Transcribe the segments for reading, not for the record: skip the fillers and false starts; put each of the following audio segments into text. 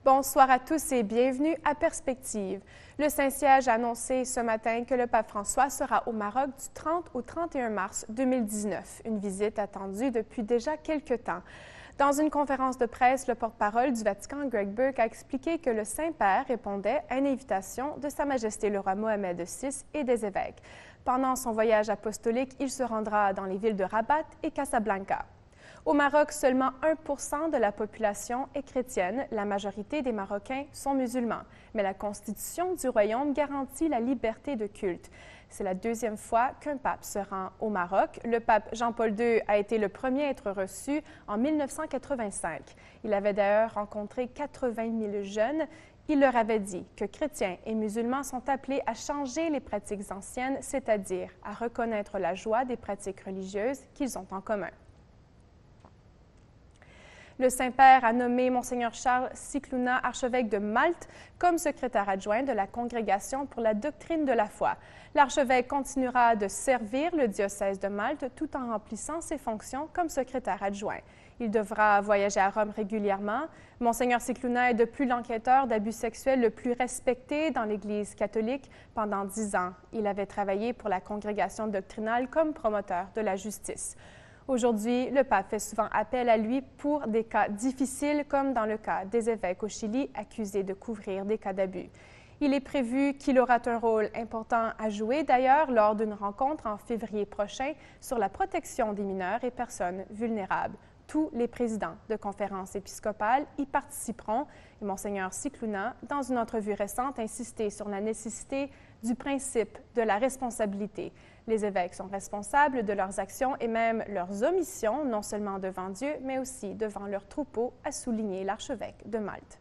Bonsoir à tous et bienvenue à Perspective. Le Saint-Siège a annoncé ce matin que le pape François sera au Maroc du 30 au 31 mars 2019, une visite attendue depuis déjà quelques temps. Dans une conférence de presse, le porte-parole du Vatican, Greg Burke, a expliqué que le Saint-Père répondait à une invitation de Sa Majesté le roi Mohamed VI et des évêques. Pendant son voyage apostolique, il se rendra dans les villes de Rabat et Casablanca. Au Maroc, seulement 1% de la population est chrétienne. La majorité des Marocains sont musulmans. Mais la Constitution du royaume garantit la liberté de culte. C'est la deuxième fois qu'un pape se rend au Maroc. Le pape Jean-Paul II a été le premier à être reçu en 1985. Il avait d'ailleurs rencontré 80 000 jeunes. Il leur avait dit que chrétiens et musulmans sont appelés à changer les pratiques anciennes, c'est-à-dire à reconnaître la joie des pratiques religieuses qu'ils ont en commun. Le Saint-Père a nommé Monseigneur Charles Scicluna, archevêque de Malte, comme secrétaire adjoint de la Congrégation pour la doctrine de la foi. L'archevêque continuera de servir le diocèse de Malte tout en remplissant ses fonctions comme secrétaire adjoint. Il devra voyager à Rome régulièrement. Monseigneur Scicluna est de plus l'enquêteur d'abus sexuels le plus respecté dans l'Église catholique pendant 10 ans. Il avait travaillé pour la congrégation doctrinale comme promoteur de la justice. Aujourd'hui, le pape fait souvent appel à lui pour des cas difficiles, comme dans le cas des évêques au Chili accusés de couvrir des cas d'abus. Il est prévu qu'il aura un rôle important à jouer, d'ailleurs, lors d'une rencontre en février prochain sur la protection des mineurs et personnes vulnérables. Tous les présidents de conférences épiscopales y participeront et Monseigneur Scicluna, dans une entrevue récente, a insisté sur la nécessité du principe de la responsabilité. Les évêques sont responsables de leurs actions et même leurs omissions, non seulement devant Dieu, mais aussi devant leur troupeau, a souligné l'archevêque de Malte.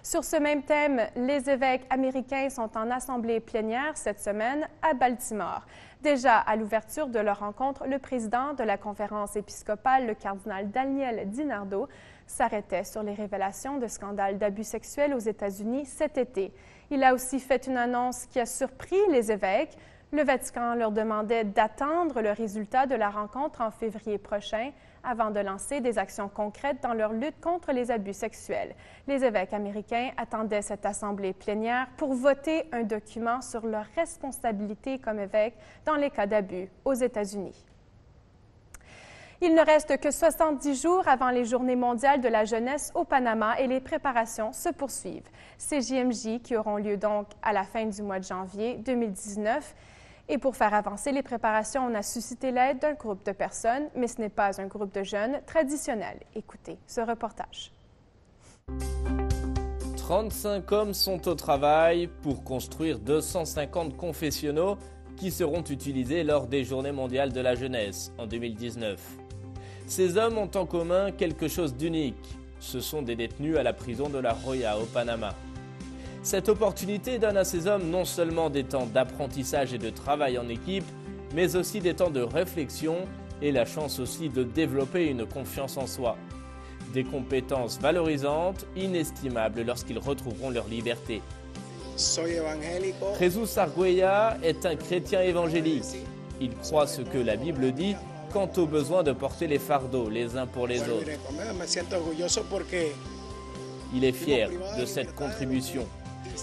Sur ce même thème, les évêques américains sont en assemblée plénière cette semaine à Baltimore. Déjà à l'ouverture de leur rencontre, le président de la conférence épiscopale, le cardinal Daniel DiNardo, s'arrêtait sur les révélations de scandales d'abus sexuels aux États-Unis cet été. Il a aussi fait une annonce qui a surpris les évêques. Le Vatican leur demandait d'attendre le résultat de la rencontre en février prochain avant de lancer des actions concrètes dans leur lutte contre les abus sexuels. Les évêques américains attendaient cette assemblée plénière pour voter un document sur leur responsabilité comme évêques dans les cas d'abus aux États-Unis. Il ne reste que 70 jours avant les Journées mondiales de la jeunesse au Panama et les préparations se poursuivent. Ces JMJ qui auront lieu donc à la fin du mois de janvier 2019. Et pour faire avancer les préparations, on a suscité l'aide d'un groupe de personnes, mais ce n'est pas un groupe de jeunes traditionnels. Écoutez ce reportage. 35 hommes sont au travail pour construire 250 confessionnaux qui seront utilisés lors des Journées mondiales de la jeunesse en 2019. Ces hommes ont en commun quelque chose d'unique. Ce sont des détenus à la prison de la Joya au Panama. Cette opportunité donne à ces hommes non seulement des temps d'apprentissage et de travail en équipe, mais aussi des temps de réflexion et la chance aussi de développer une confiance en soi. Des compétences valorisantes, inestimables lorsqu'ils retrouveront leur liberté. Jesus Arguella est un chrétien évangélique. Il croit ce que la Bible dit quant au besoin de porter les fardeaux les uns pour les autres. Il est fier de cette contribution,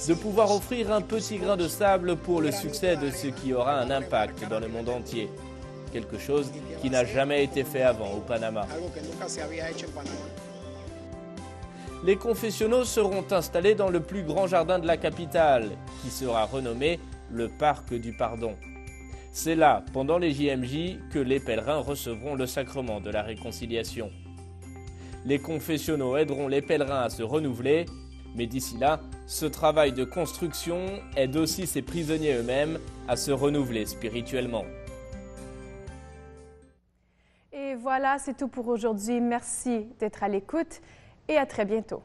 de pouvoir offrir un petit grain de sable pour le succès de ce qui aura un impact dans le monde entier. Quelque chose qui n'a jamais été fait avant au Panama. Les confessionnaux seront installés dans le plus grand jardin de la capitale, qui sera renommé le Parc du Pardon. C'est là, pendant les JMJ, que les pèlerins recevront le sacrement de la réconciliation. Les confessionnaux aideront les pèlerins à se renouveler, mais d'ici là, ce travail de construction aide aussi ces prisonniers eux-mêmes à se renouveler spirituellement. Et voilà, c'est tout pour aujourd'hui. Merci d'être à l'écoute et à très bientôt.